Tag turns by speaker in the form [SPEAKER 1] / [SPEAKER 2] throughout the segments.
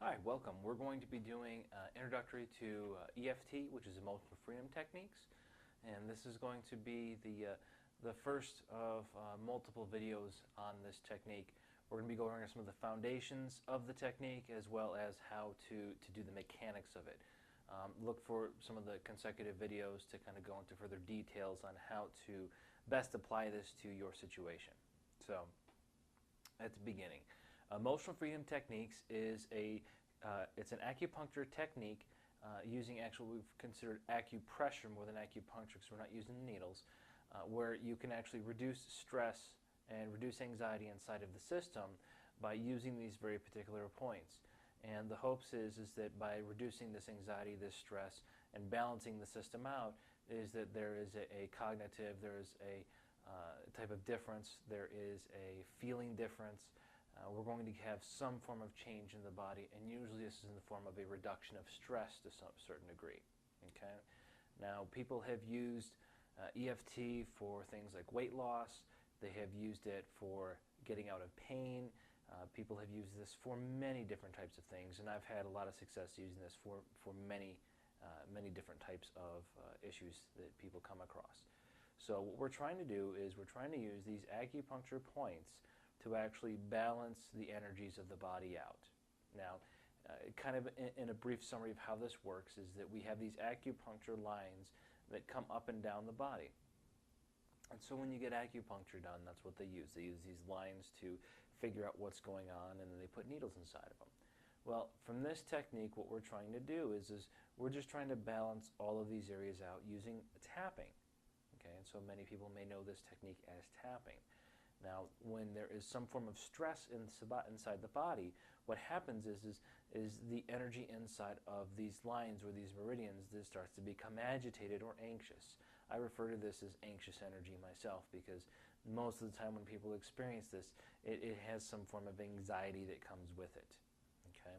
[SPEAKER 1] Hi, welcome. We're going to be doing introductory to EFT, which is emotional freedom techniques, and this is going to be the first of multiple videos on this technique. We're going to be going over some of the foundations of the technique as well as how to do the mechanics of it. Look for some of the consecutive videos to kind of go into further details on how to best apply this to your situation. So, at the beginning, emotional freedom techniques is it's an acupuncture technique using actually we've considered acupressure more than acupuncture because we're not using needles, where you can actually reduce stress and reduce anxiety inside of the system by using these very particular points. And the hopes is that by reducing this anxiety, this stress, and balancing the system out, is that there is a cognitive, there is a type of difference, there is a feeling difference. We're going to have some form of change in the body, and usually this is in the form of a reduction of stress to some certain degree. Okay. Now, people have used EFT for things like weight loss. They have used it for getting out of pain. People have used this for many different types of things, and I've had a lot of success using this for many different types of issues that people come across. So what we're trying to do is we're trying to use these acupuncture points to actually balance the energies of the body out. Now, kind of in a brief summary of how this works is that we have these acupuncture lines that come up and down the body. And so when you get acupuncture done, that's what they use. They use these lines to figure out what's going on, and then they put needles inside of them. Well, from this technique, what we're trying to do is we're just trying to balance all of these areas out using tapping. Okay, and so many people may know this technique as tapping. Now, when there is some form of stress inside the body, what happens is the energy inside of these lines or these meridians that starts to become agitated or anxious. I refer to this as anxious energy myself because most of the time when people experience this, it has some form of anxiety that comes with it. Okay.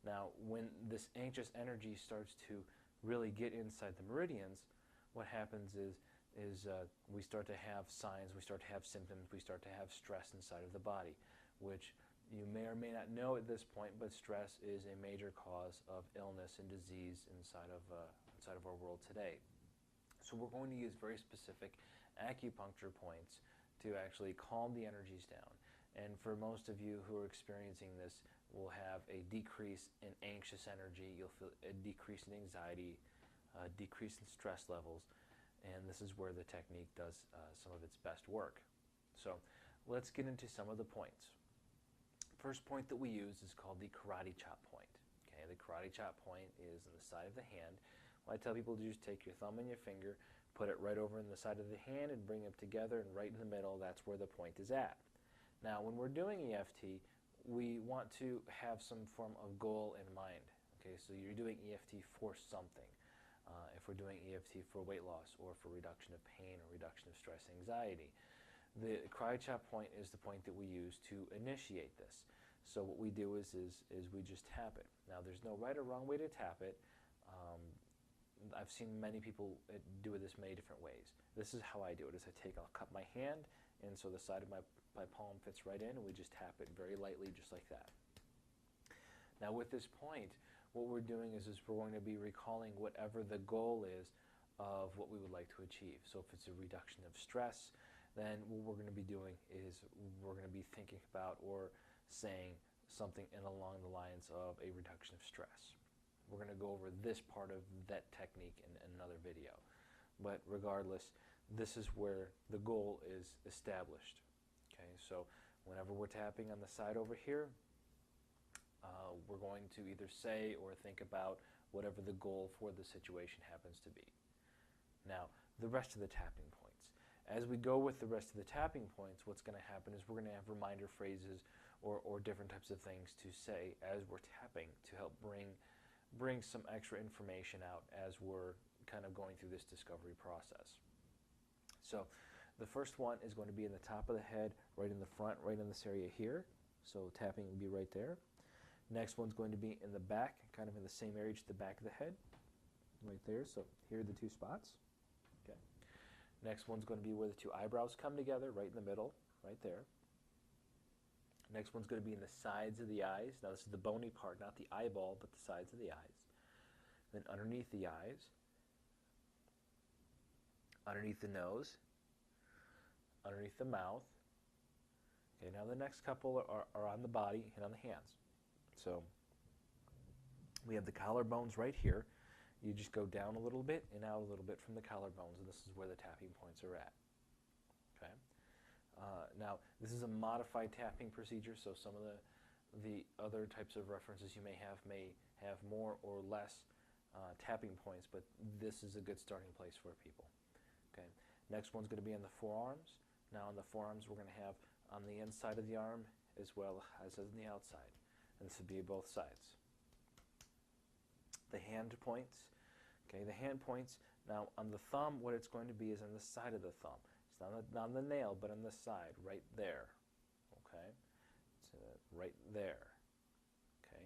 [SPEAKER 1] Now, when this anxious energy starts to really get inside the meridians, what happens is we start to have signs, we start to have symptoms, we start to have stress inside of the body, which you may or may not know at this point, but stress is a major cause of illness and disease inside of our world today. So we're going to use very specific acupuncture points to actually calm the energies down. And for most of you who are experiencing this, will have a decrease in anxious energy, you'll feel a decrease in anxiety, a decrease in stress levels, and this is where the technique does some of its best work. So let's get into some of the points. First point that we use is called the karate chop point. Okay, the karate chop point is on the side of the hand. What I tell people to do is take your thumb and your finger, put it right over in the side of the hand and bring them together, and right in the middle, that's where the point is at. Now, when we're doing EFT, we want to have some form of goal in mind. Okay, so you're doing EFT for something. If we're doing EFT for weight loss or for reduction of pain or reduction of stress, anxiety. The karate chop point is the point that we use to initiate this. So what we do is we just tap it. Now, there's no right or wrong way to tap it. I've seen many people do it this many different ways. This is how I do it. I'll cup my hand, and so the side of my palm fits right in, and we just tap it very lightly, just like that. Now, with this point, what we're doing is we're going to be recalling whatever the goal is of what we would like to achieve. So if it's a reduction of stress, then what we're going to be doing is we're going to be thinking about or saying something along the lines of a reduction of stress. We're going to go over this part of that technique in another video. But regardless, this is where the goal is established. Okay, so whenever we're tapping on the side over here, we're going to either say or think about whatever the goal for the situation happens to be. Now, the rest of the tapping points. As we go with the rest of the tapping points, what's going to happen is we're going to have reminder phrases or different types of things to say as we're tapping to help bring some extra information out as we're kind of going through this discovery process. So the first one is going to be in the top of the head, right in the front, right in this area here. So tapping will be right there. Next one's going to be in the back, kind of in the same area, just the back of the head, right there. So here are the two spots. Okay. Next one's going to be where the two eyebrows come together, right in the middle, right there. Next one's going to be in the sides of the eyes. Now this is the bony part, not the eyeball, but the sides of the eyes. Then underneath the eyes, underneath the nose, underneath the mouth. Okay, now the next couple are on the body and on the hands. So we have the collarbones right here. You just go down a little bit and out a little bit from the collarbones, and this is where the tapping points are at. Okay. Now, this is a modified tapping procedure, so some of the other types of references you may have more or less tapping points, but this is a good starting place for people. Okay. Next one's going to be on the forearms. Now, on the forearms, we're going to have on the inside of the arm as well as on the outside, and this would be both sides. The hand points. Okay, the hand points. Now, on the thumb, what it's going to be is on the side of the thumb. It's not on the nail, but on the side, right there. Okay, so right there. Okay,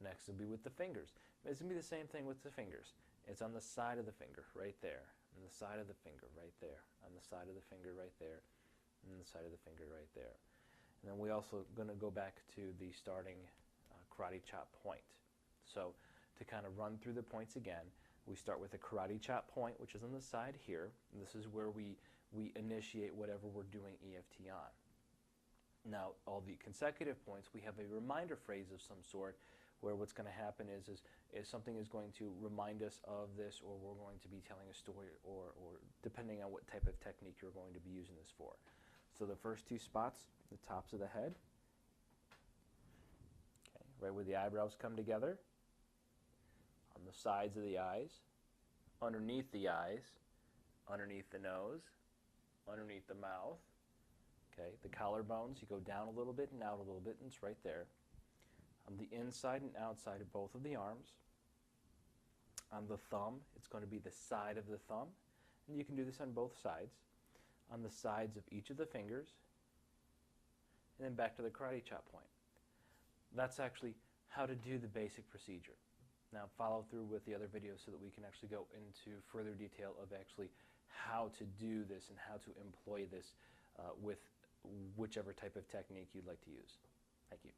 [SPEAKER 1] next will be with the fingers. It's going to be the same thing with the fingers. It's on the side of the finger, right there. On the side of the finger, right there. On the side of the finger, right there. And the side of the finger, right there. And then we also going to go back to the starting karate chop point. So to kind of run through the points again, we start with a karate chop point, which is on the side here. And this is where we initiate whatever we're doing EFT on. Now, all the consecutive points, we have a reminder phrase of some sort, where what's going to happen is something is going to remind us of this, or we're going to be telling a story, or depending on what type of technique you're going to be using this for. So the first two spots, the tops of the head, okay, right where the eyebrows come together, on the sides of the eyes, underneath the eyes, underneath the nose, underneath the mouth, okay, the collarbones, you go down a little bit and out a little bit, and it's right there. On the inside and outside of both of the arms. On the thumb, it's going to be the side of the thumb, and you can do this on both sides. On the sides of each of the fingers, and then back to the karate chop point. That's actually how to do the basic procedure. Now follow through with the other videos so that we can actually go into further detail of actually how to do this and how to employ this with whichever type of technique you'd like to use. Thank you.